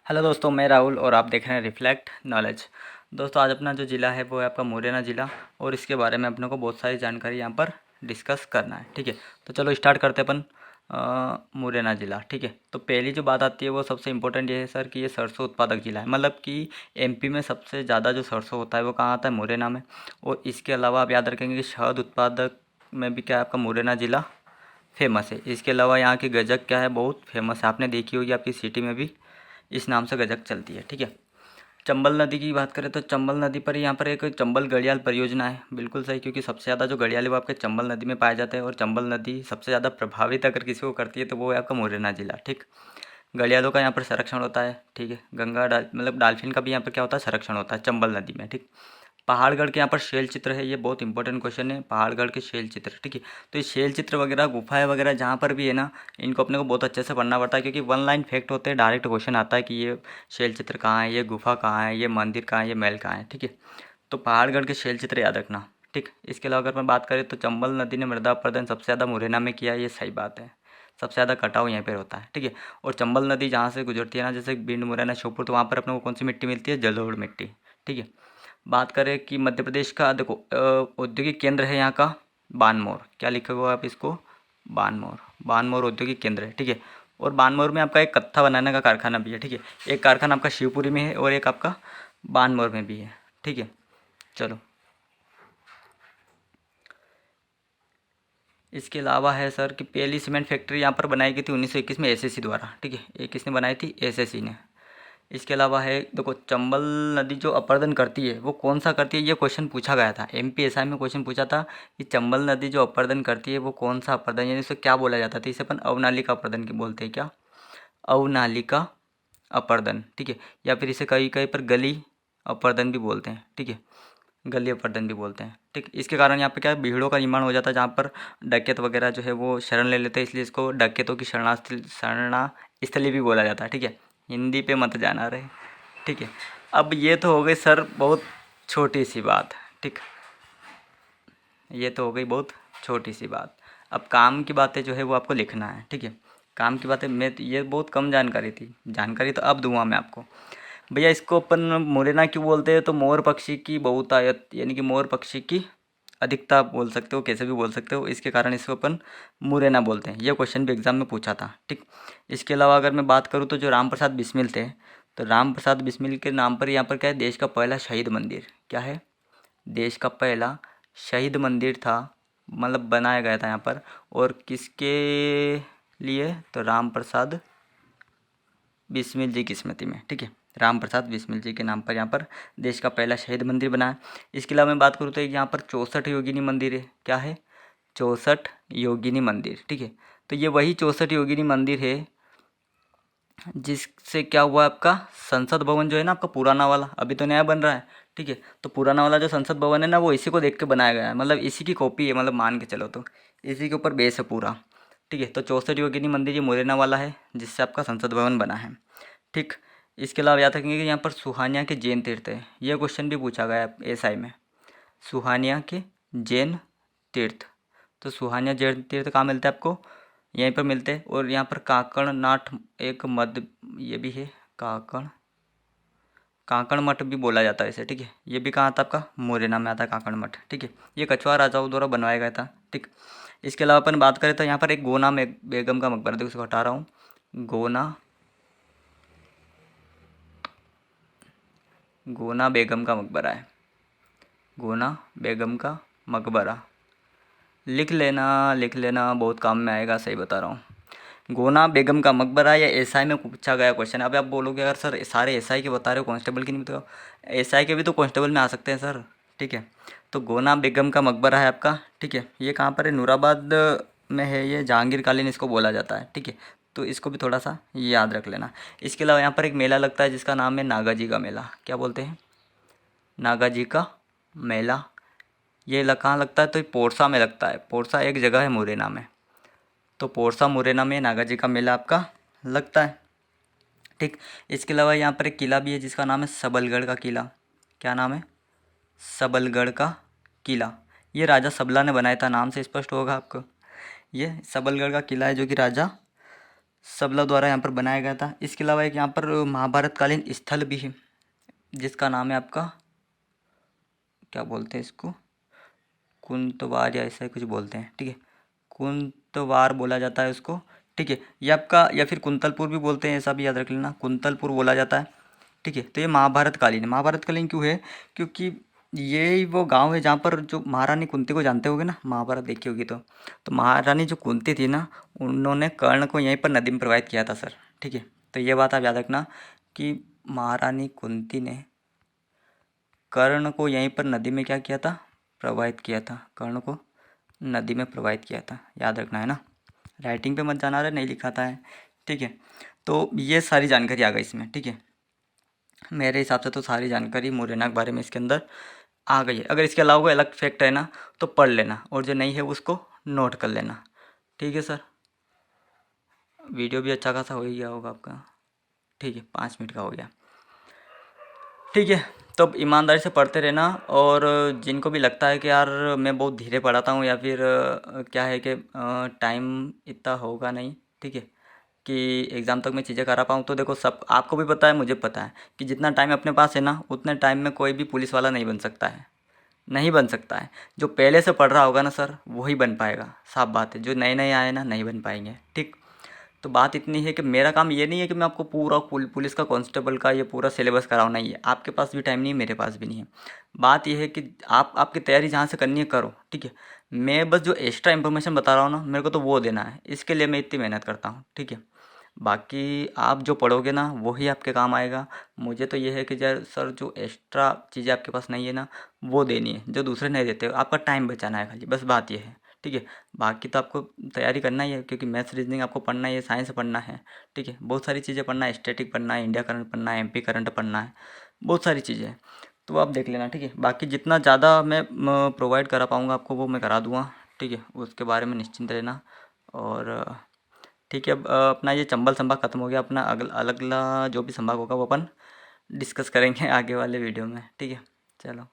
Hello दोस्तों, मैं राहुल और आप देख रहे हैं रिफ्लेक्ट नॉलेज। दोस्तों, आज अपना जो ज़िला है वो है आपका मुरैना ज़िला और इसके बारे में अपने को बहुत सारी जानकारी यहाँ पर डिस्कस करना है। ठीक है, तो चलो स्टार्ट करते हैं अपन। मुरैना ज़िला। ठीक है, तो पहली जो बात आती है वो सबसे इम्पोर्टेंट ये है सर कि ये सरसों उत्पादक ज़िला है। मतलब कि एमपी में सबसे ज़्यादा जो सरसों होता है वो कहाँ आता है? मुरैना में। और इसके अलावा आप याद रखेंगे कि शहद उत्पादक में भी क्या है आपका मुरैना ज़िला फेमस है। इसके अलावा यहाँ की गजक क्या है, बहुत फेमस है। आपने देखी होगी, आपकी सिटी में भी इस नाम से गजक चलती है। ठीक है, चंबल नदी की बात करें तो चंबल नदी पर यहाँ पर एक चंबल घड़ियाल परियोजना है। बिल्कुल सही, क्योंकि सबसे ज़्यादा जो घड़ियाल है वो आपके चंबल नदी में पाए जाते हैं और चंबल नदी सबसे ज़्यादा प्रभावित अगर किसी को करती है तो वो है आपका मुरैना जिला। ठीक, घड़ियालों का यहाँ पर संरक्षण होता है। ठीक है, गंगा मतलब डाल्फिन का भी यहाँ पर क्या होता है? संरक्षण होता है चंबल नदी में। ठीक, पहाड़गढ़ के यहाँ पर शैल चित्र है, ये बहुत इंपॉर्टेंट क्वेश्चन है। पहाड़गढ़ के शैल चित्र, ठीक है, तो ये शैल चित्र वगैरह गुफाएं वगैरह जहाँ पर भी है ना, इनको अपने को बहुत अच्छे से पढ़ना पड़ता है, क्योंकि वन लाइन फैक्ट होते हैं, डायरेक्ट क्वेश्चन आता है कि ये शैल चित्र कहाँ है, ये गुफा कहाँ है, ये मंदिर कहाँ है, ये महल कहाँ है। ठीक है, तो पहाड़गढ़ के शैल चित्र याद रखना। ठीक, इसके अलावा अगर मैं बात करें तो चंबल नदी ने मृदा अपरदन सबसे ज़्यादा मुरैना में किया है, ये सही बात है। सबसे ज़्यादा कटाव यहीं पर होता है। ठीक है, और चंबल नदी जहाँ से गुजरती है ना, जैसे भिंड, मुरैना, श्योपुर, तो वहाँ पर अपने को कौन सी मिट्टी मिलती है? जलोढ़ मिट्टी। ठीक है, बात करें कि मध्य प्रदेश का देखो औद्योगिक केंद्र है यहाँ का बानमोर। क्या लिखा हुआ है आप इसको? बानमोर। बानमोर औद्योगिक केंद्र है। ठीक है, और बानमोर में आपका एक कत्था बनाने का कारखाना भी है। ठीक है, एक कारखाना आपका शिवपुरी में है और एक आपका बानमोर में भी है। ठीक है, चलो इसके अलावा है सर कि पहली सीमेंट फैक्ट्री यहाँ पर बनाई गई थी 1921 में एसएससी द्वारा। ठीक है, ये किसने बनाई थी? एसएससी ने। इसके अलावा है देखो, चंबल नदी जो अपरदन करती है वो कौन सा करती है, ये क्वेश्चन पूछा गया था एमपीएसआई में। क्वेश्चन पूछा था कि चंबल नदी जो अपरदन करती है वो कौन सा अपरदन, यानी इसे क्या बोला जाता था? इसे अपन अवनालिका अपरदन की बोलते हैं। क्या? अवनालिका अपरदन। ठीक है, या फिर इसे कहीं कहीं पर गली अपरदन भी बोलते हैं। ठीक है, गली अपरदन भी बोलते हैं। ठीक, इसके कारण यहाँ पे क्या है, भीड़ों का निर्माण हो जाता है, जहाँ पर डकैत वगैरह जो है वो शरण ले लेते हैं, इसलिए इसको डकैतों की शरणा स्थली भी बोला जाता है। ठीक है, हिंदी पे मत जाना रहे। ठीक है, अब ये तो हो गई सर बहुत छोटी सी बात। ठीक, ये तो हो गई बहुत छोटी सी बात। अब काम की बातें जो है वो आपको लिखना है। ठीक है, काम की बातें मैं ये बहुत कम जानकारी थी, जानकारी तो अब दूंगा मैं आपको। भैया इसको अपन मुरैना क्यों बोलते हैं? तो मोर पक्षी की बहुतायत, यानी कि मोर पक्षी की अधिकता बोल सकते हो, कैसे भी बोल सकते हो, इसके कारण इसको अपन मुरैना बोलते हैं। ये क्वेश्चन भी एग्जाम में पूछा था। ठीक, इसके अलावा अगर मैं बात करूँ तो जो राम प्रसाद बिस्मिल थे, तो राम प्रसाद बिस्मिल के नाम पर यहाँ पर क्या है, देश का पहला शहीद मंदिर। क्या है? देश का पहला शहीद मंदिर था, मतलब बनाया गया था यहाँ पर। और किसके लिए? तो राम प्रसाद बिस्मिल जी की स्मृति में। ठीक है, राम प्रसाद बिस्मिल जी के नाम पर यहाँ पर देश का पहला शहीद मंदिर बना है। इसके अलावा मैं बात करूँ तो एक यहाँ पर 64 योगिनी मंदिर है। क्या है? 64 योगिनी मंदिर। ठीक है, तो ये वही 64 योगिनी मंदिर है जिससे क्या हुआ, आपका संसद भवन जो है ना आपका पुराना वाला, अभी तो नया बन रहा है। ठीक है, तो पुराना वाला जो संसद भवन है ना, वो इसी को देख के बनाया गया है, मतलब इसी की कॉपी है, मतलब मान के चलो तो इसी के ऊपर बेस है पूरा। ठीक है, तो 64 योगिनी मंदिर ये मुरैना वाला है जिससे आपका संसद भवन बना है। ठीक, इसके अलावा याद रखेंगे कि यहाँ पर सुहानिया के जैन तीर्थ है। यह क्वेश्चन भी पूछा गया है एसआई में, सुहानिया के जैन तीर्थ। तो सुहानिया जैन तीर्थ कहाँ मिलते हैं आपको? यहीं पर मिलते हैं। और यहाँ पर काकड़ नाथ एक मध्य, ये भी है काकड़, काकड़ मठ भी बोला जाता है इसे। ठीक है, ये भी कहाँ आता है? आपका मुरैना में आता है काकड़ मठ। ठीक है, ये कछवार राजाओं द्वारा बनवाया गया था। ठीक, इसके अलावा अपन बात करें तो यहाँ पर एक गोना बेगम का मकबरा, देखो उसको हटा रहा हूँ, गोना, गोना बेगम का मकबरा है, गोना बेगम का मकबरा। लिख लेना, लिख लेना, बहुत काम में आएगा, सही बता रहा हूँ। गोना बेगम का मकबरा या एसआई में पूछा गया क्वेश्चन है। अभी आप बोलोगे अगर सर सारे एसआई के बता रहे हो, कांस्टेबल की नहीं बताओ, एसआई के भी तो कांस्टेबल में आ सकते हैं सर। ठीक है, तो गोना बेगम का मकबरा है आपका। ठीक है, ये कहाँ पर है? नूराबाद में है, ये जहांगीर कालीन इसको बोला जाता है। ठीक है, तो इसको भी थोड़ा सा याद रख लेना। इसके अलावा यहाँ पर एक मेला लगता है जिसका नाम है नागा जी का मेला। क्या बोलते हैं? नागा जी का मेला। ये कहाँ लगता है? तो ये पोरसा में लगता है। पोरसा एक जगह है मुरैना में, तो पोरसा मुरैना में नागा जी का मेला आपका लगता है। ठीक, इसके अलावा यहाँ पर एक किला भी है जिसका नाम है सबलगढ़ का किला। क्या नाम है? सबलगढ़ का किला। ये राजा सबला ने बनाया था, नाम से स्पष्ट होगा आपको। ये सबलगढ़ का किला है जो कि राजा सबला द्वारा यहाँ पर बनाया गया था। इसके अलावा एक यहाँ पर महाभारतकालीन स्थल भी है जिसका नाम है आपका, क्या बोलते हैं इसको, कुंतवार या ऐसा ही कुछ बोलते हैं, ठीक है, कुंतवार बोला जाता है उसको, ठीक है। ये आपका, या फिर कुंतलपुर भी बोलते हैं, ऐसा भी याद रख लेना, कुंतलपुर बोला जाता है, ठीक है। तो ये महाभारतकालीन है। महाभारतकालीन क्यों है, क्योंकि ये वो गांव है जहाँ पर जो महारानी कुंती को जानते होगे ना, महाभारत देखी होगी तो महारानी जो कुंती थी ना, उन्होंने कर्ण को यहीं पर नदी में प्रवाहित किया था सर, ठीक है। तो ये बात आप याद रखना कि महारानी कुंती ने कर्ण को यहीं पर नदी में क्या किया था, प्रवाहित किया था, कर्ण को नदी में प्रवाहित किया था, याद रखना है ना। राइटिंग पे मत जाना, रहे नहीं लिखा था है, ठीक है। तो ये सारी जानकारी आ गई इसमें, ठीक है। मेरे हिसाब से तो सारी जानकारी मुरैना के बारे में इसके अंदर आ गई है। अगर इसके अलावा कोई अलग फैक्ट है ना तो पढ़ लेना, और जो नहीं है उसको नोट कर लेना, ठीक है सर। वीडियो भी अच्छा खासा हो ही गया होगा आपका, ठीक है, 5 मिनट का हो गया, ठीक है। तो अब ईमानदारी से पढ़ते रहना, और जिनको भी लगता है कि यार मैं बहुत धीरे पढ़ाता हूँ, या फिर क्या है कि टाइम इतना होगा नहीं, ठीक है, कि एग्ज़ाम तक मैं चीज़ें करा पाऊँ, तो देखो सब आपको भी पता है, मुझे पता है कि जितना टाइम अपने पास है ना, उतने टाइम में कोई भी पुलिस वाला नहीं बन सकता है, नहीं बन सकता है। जो पहले से पढ़ रहा होगा ना सर, वही बन पाएगा, साफ बात है। जो नए नए आए ना, नहीं बन पाएंगे, ठीक। तो बात इतनी है कि मेरा काम ये नहीं है कि मैं आपको पूरा पुलिस का, कांस्टेबल का ये पूरा सिलेबस कराऊँ, नहीं है। आपके पास भी टाइम नहीं है, मेरे पास भी नहीं है। बात यह है कि आप आपकी तैयारी जहाँ से करनी है करो, ठीक है। मैं बस जो एक्स्ट्रा इन्फॉर्मेशन बता रहा हूँ ना, मेरे को तो वो देना है, इसके लिए मैं इतनी मेहनत करता हूँ, ठीक है। बाकी आप जो पढ़ोगे ना वही आपके काम आएगा। मुझे तो ये है कि यार सर, जो एक्स्ट्रा चीज़ें आपके पास नहीं है ना, वो देनी है, जो दूसरे नहीं देते, आपका टाइम बचाना है खाली, बस बात ये है, ठीक है। बाकी तो आपको तैयारी करना ही है, क्योंकि मैथ्स रीजनिंग आपको पढ़ना ही है, साइंस पढ़ना है, ठीक है। बहुत सारी चीज़ें पढ़ना है, स्टैटिक पढ़ना है, इंडिया करंट पढ़ना है, एमपी करंट पढ़ना है, बहुत सारी चीज़ें हैं। तो आप देख लेना, ठीक है। बाकी जितना ज़्यादा मैं प्रोवाइड करा पाऊँगा आपको, वो मैं करा दूँगा, ठीक है। उसके बारे में निश्चिंत रहना। और ठीक है, अब अपना ये चंबल संभाग खत्म हो गया, अपना अलग अगला जो भी संभाग होगा वो अपन डिस्कस करेंगे आगे वाले वीडियो में, ठीक है। चलो।